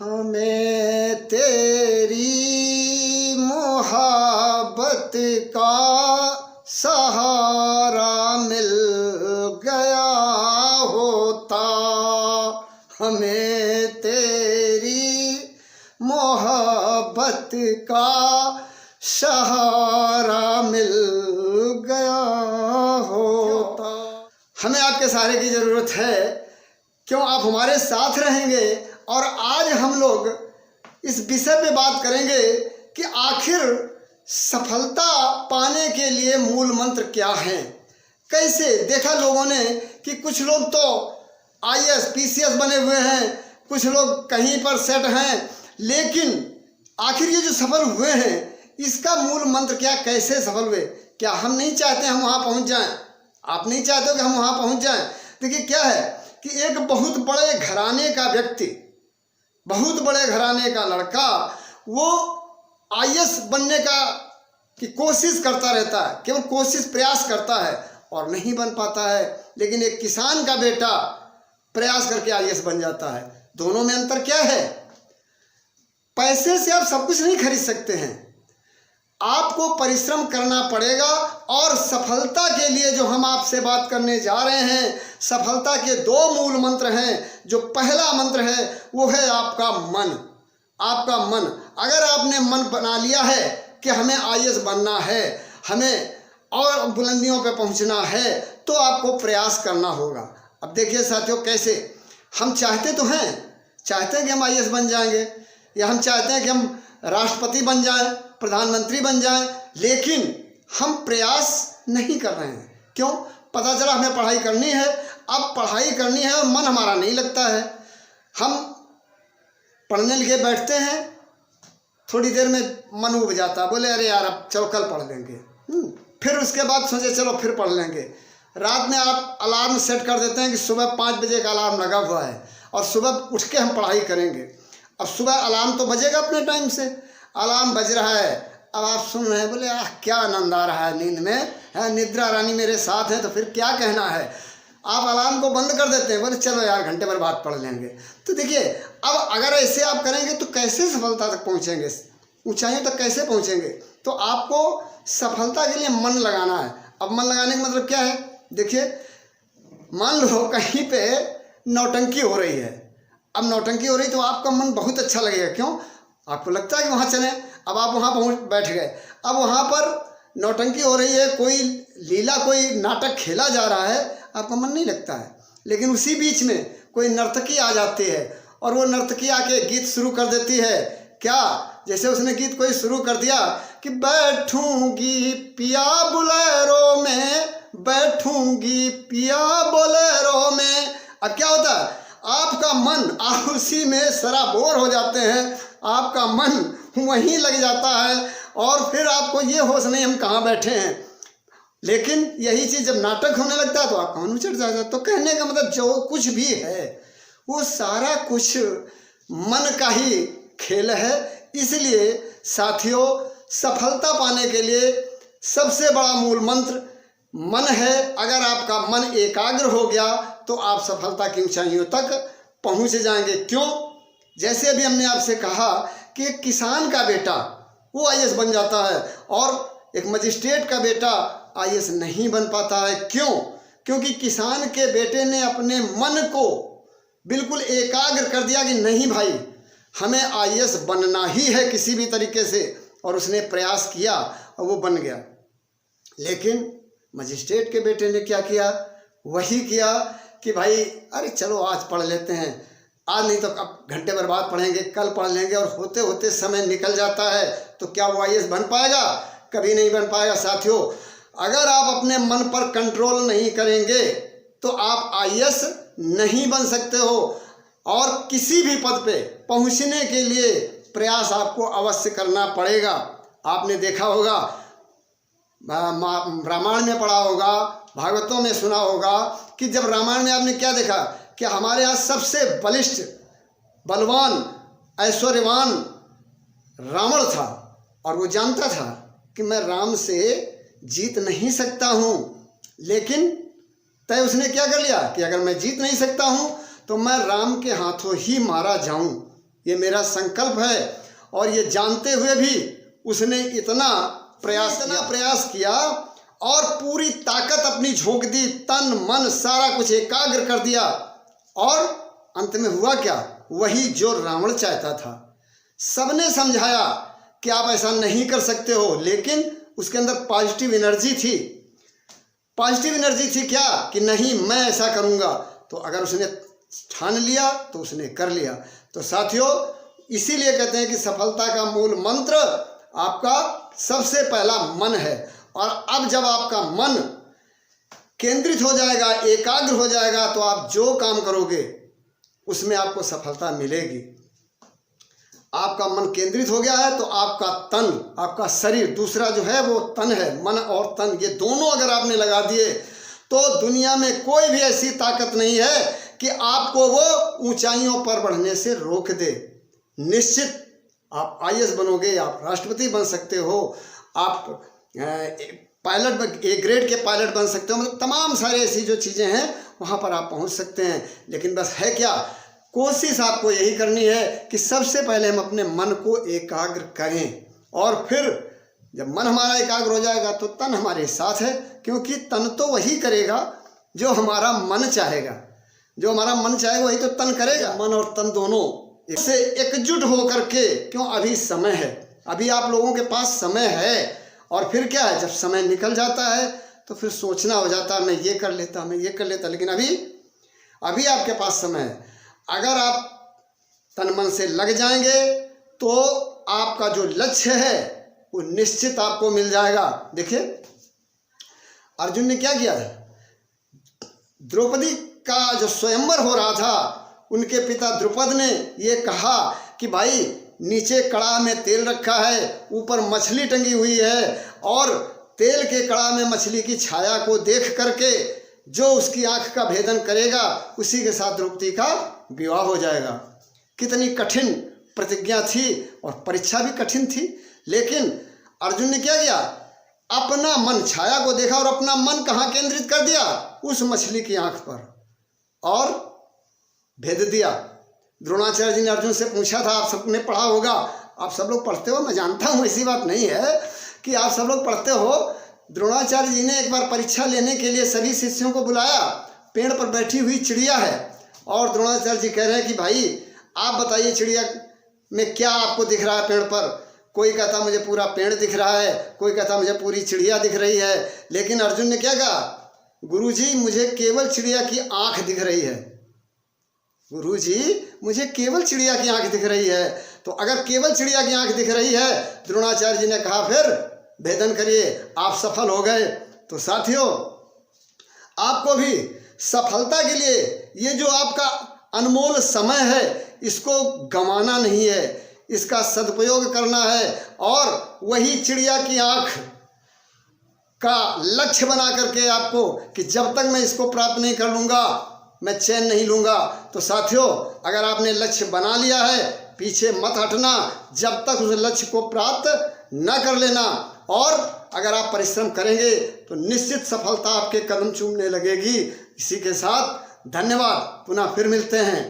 हमें तेरी मोहब्बत का सहारा मिल गया होता, हमें तेरी मोहब्बत का सहारा मिल गया होता। हमें आपके सहारे की ज़रूरत है, क्यों आप हमारे साथ रहेंगे। और आज हम लोग इस विषय पे बात करेंगे कि आखिर सफलता पाने के लिए मूल मंत्र क्या है। कैसे देखा लोगों ने कि कुछ लोग तो IAS PCS बने हुए हैं, कुछ लोग कहीं पर सेट हैं, लेकिन आखिर ये जो सफल हुए हैं इसका मूल मंत्र क्या, कैसे सफल हुए। क्या हम नहीं चाहते हम वहाँ पहुँच जाएं? आप नहीं चाहते हो कि हम वहाँ पहुँच जाएं? देखिए क्या है कि एक बहुत बड़े घराने का व्यक्ति, बहुत बड़े घराने का लड़का, वो IAS बनने की कोशिश करता रहता है, केवल कोशिश प्रयास करता है और नहीं बन पाता है। लेकिन एक किसान का बेटा प्रयास करके IAS बन जाता है। दोनों में अंतर क्या है? पैसे से आप सब कुछ नहीं खरीद सकते हैं, आपको परिश्रम करना पड़ेगा। और सफलता के लिए जो हम आपसे बात करने जा रहे हैं, सफलता के दो मूल मंत्र हैं। जो पहला मंत्र है वो है आपका मन। आपका मन, अगर आपने मन बना लिया है कि हमें IAS बनना है, हमें और बुलंदियों पे पहुंचना है, तो आपको प्रयास करना होगा। अब देखिए साथियों, कैसे हम चाहते तो हैं, चाहते हैं कि हम IAS बन जाएंगे, या हम चाहते हैं कि हम राष्ट्रपति बन जाएं, प्रधानमंत्री बन जाएं, लेकिन हम प्रयास नहीं कर रहे हैं। क्यों? पता चला हमें पढ़ाई करनी है, अब पढ़ाई करनी है और मन हमारा नहीं लगता है। हम पढ़ने लिखे बैठते हैं, थोड़ी देर में मन उब जाता, बोले अरे यार अब चलो कल पढ़ लेंगे। फिर उसके बाद सोचे चलो फिर पढ़ लेंगे। रात में आप अलार्म सेट कर देते हैं कि सुबह 5 बजे का अलार्म लगा हुआ है और सुबह उठ के हम पढ़ाई करेंगे। अब सुबह अलार्म तो बजेगा अपने टाइम से, अलार्म बज रहा है, अब आप सुन रहे हैं, बोले क्या आनंद आ रहा है नींद में, है निद्रा रानी मेरे साथ है, तो फिर क्या कहना है। आप अलार्म को बंद कर देते हैं, बोले चलो यार घंटे भर बाद पढ़ लेंगे। तो देखिए, अब अगर ऐसे आप करेंगे तो कैसे सफलता तक पहुंचेंगे, ऊंचाइयों तक कैसे पहुंचेंगे। तो आपको सफलता के लिए मन लगाना है। अब मन लगाने का मतलब क्या है? देखिए, मान लो कहीं पे नौटंकी हो रही है। अब नौटंकी हो रही तो आपका मन बहुत अच्छा लगेगा। क्यों? आपको लगता है कि वहाँ चलें। अब आप वहाँ पहुँच बैठ गए, अब वहाँ पर नौटंकी हो रही है, कोई लीला, कोई नाटक खेला जा रहा है, आपका मन नहीं लगता है। लेकिन उसी बीच में कोई नर्तकी आ जाती है और वो नर्तकी आके गीत शुरू कर देती है। क्या? जैसे उसने गीत कोई शुरू कर दिया कि बैठूंगी पिया बोलेरो में, बैठूंगी पिया बोलेरो में। अब क्या होता है? आपका मन, आप उसी में सराबोर हो जाते हैं, आपका मन वहीं लग जाता है और फिर आपको ये होश नहीं हम कहाँ बैठे हैं। लेकिन यही चीज़ जब नाटक होने लगता है तो आपका मन उचट जाता है। तो कहने का मतलब जो कुछ भी है वो सारा कुछ मन का ही खेल है। इसलिए साथियों, सफलता पाने के लिए सबसे बड़ा मूल मंत्र मन है। अगर आपका मन एकाग्र हो गया तो आप सफलता की ऊंचाइयों तक पहुंच जाएंगे। क्यों? जैसे अभी हमने आपसे कहा कि एक किसान का बेटा वो IAS बन जाता है और एक मजिस्ट्रेट का बेटा IAS नहीं बन पाता है। क्यों? क्योंकि किसान के बेटे ने अपने मन को बिल्कुल एकाग्र कर दिया कि नहीं भाई, हमें IAS बनना ही है किसी भी तरीके से, और उसने प्रयास किया और वो बन गया। लेकिन मजिस्ट्रेट के बेटे ने क्या किया? वही किया कि भाई अरे चलो आज पढ़ लेते हैं, आज नहीं तो अब घंटे भर बाद पढ़ेंगे, कल पढ़ लेंगे, और होते होते समय निकल जाता है। तो क्या वो IAS बन पाएगा? कभी नहीं बन पाएगा। साथियों, अगर आप अपने मन पर कंट्रोल नहीं करेंगे तो आप IAS नहीं बन सकते हो, और किसी भी पद पे पहुंचने के लिए प्रयास आपको अवश्य करना पड़ेगा। आपने देखा होगा, रामायण में पढ़ा होगा, भागवतों में सुना होगा कि जब रामायण में आपने क्या देखा कि हमारे यहाँ सबसे बलिष्ठ, बलवान, ऐश्वर्यवान रावण था, और वो जानता था कि मैं राम से जीत नहीं सकता हूँ। लेकिन तय उसने क्या कर लिया कि अगर मैं जीत नहीं सकता हूँ तो मैं राम के हाथों ही मारा जाऊँ। ये मेरा संकल्प है। और ये जानते हुए भी उसने इतना प्रयास किया और पूरी ताकत अपनी झोंक दी, तन मन सारा कुछ एकाग्र कर दिया। और अंत में हुआ क्या? वही जो रावण चाहता था। सबने समझाया कि आप ऐसा नहीं कर सकते हो, लेकिन उसके अंदर पॉजिटिव एनर्जी थी। पॉजिटिव एनर्जी थी क्या कि नहीं, मैं ऐसा करूँगा। तो अगर उसने ठान लिया तो उसने कर लिया। तो साथियों, इसीलिए कहते हैं कि सफलता का मूल मंत्र आपका सबसे पहला मन है। और अब जब आपका मन केंद्रित हो जाएगा, एकाग्र हो जाएगा, तो आप जो काम करोगे उसमें आपको सफलता मिलेगी। आपका मन केंद्रित हो गया है तो आपका तन, आपका शरीर, दूसरा जो है वो तन है, मन और तन, ये दोनों अगर आपने लगा दिए तो दुनिया में कोई भी ऐसी ताकत नहीं है कि आपको वो ऊंचाइयों पर बढ़ने से रोक दे। निश्चित आप IAS बनोगे, आप राष्ट्रपति बन सकते हो, आप पायलट, ए ग्रेड के पायलट बन सकते हो, मतलब तमाम सारे ऐसी जो चीज़ें हैं वहाँ पर आप पहुँच सकते हैं। लेकिन बस है क्या, कोशिश आपको यही करनी है कि सबसे पहले हम अपने मन को एकाग्र करें, और फिर जब मन हमारा एकाग्र हो जाएगा तो तन हमारे साथ है, क्योंकि तन तो वही करेगा जो हमारा मन चाहेगा। जो हमारा मन चाहेगा वही तो तन करेगा। मन और तन दोनों इससे एकजुट होकर के, क्यों, अभी समय है, अभी आप लोगों के पास समय है। और फिर क्या है, जब समय निकल जाता है तो फिर सोचना हो जाता है, मैं ये कर लेता, मैं ये कर लेता। लेकिन अभी आपके पास समय है। अगर आप तन मन से लग जाएंगे तो आपका जो लक्ष्य है वो निश्चित आपको मिल जाएगा। देखिए अर्जुन ने क्या किया है, द्रौपदी का जो स्वयंवर हो रहा था, उनके पिता द्रुपद ने ये कहा कि भाई नीचे कड़ा में तेल रखा है, ऊपर मछली टंगी हुई है, और तेल के कड़ा में मछली की छाया को देख करके जो उसकी आंख का भेदन करेगा उसी के साथ द्रौपदी का विवाह हो जाएगा। कितनी कठिन प्रतिज्ञा थी और परीक्षा भी कठिन थी। लेकिन अर्जुन ने क्या किया, अपना मन, छाया को देखा और अपना मन कहाँ केंद्रित कर दिया, उस मछली की आंख पर, और भेद दिया। द्रोणाचार्य जी ने अर्जुन से पूछा था, आप सबने पढ़ा होगा, आप सब लोग पढ़ते हो, मैं जानता हूँ, ऐसी बात नहीं है कि आप सब लोग पढ़ते हो। द्रोणाचार्य जी ने एक बार परीक्षा लेने के लिए सभी शिष्यों को बुलाया। पेड़ पर बैठी हुई चिड़िया है और द्रोणाचार्य जी कह रहे हैं कि भाई आप बताइए चिड़िया में क्या आपको दिख रहा है पेड़ पर। कोई कहता मुझे पूरा पेड़ दिख रहा है, कोई कहता मुझे पूरी चिड़िया दिख रही है। लेकिन अर्जुन ने क्या कहा, गुरुजी मुझे केवल चिड़िया की आंख दिख रही है। गुरुजी मुझे केवल चिड़िया की आंख दिख रही है। तो अगर केवल चिड़िया की आंख दिख रही है, द्रोणाचार्य जी ने कहा फिर भेदन करिए, आप सफल हो गए। तो साथियों, आपको भी सफलता के लिए ये जो आपका अनमोल समय है इसको गंवाना नहीं है, इसका सदुपयोग करना है। और वही चिड़िया की आंख का लक्ष्य बना करके आपको कि जब तक मैं इसको प्राप्त नहीं कर लूँगा मैं चैन नहीं लूँगा। तो साथियों, अगर आपने लक्ष्य बना लिया है, पीछे मत हटना जब तक उस लक्ष्य को प्राप्त न कर लेना। और अगर आप परिश्रम करेंगे तो निश्चित सफलता आपके कदम चूमने लगेगी। इसी के साथ धन्यवाद, पुनः फिर मिलते हैं।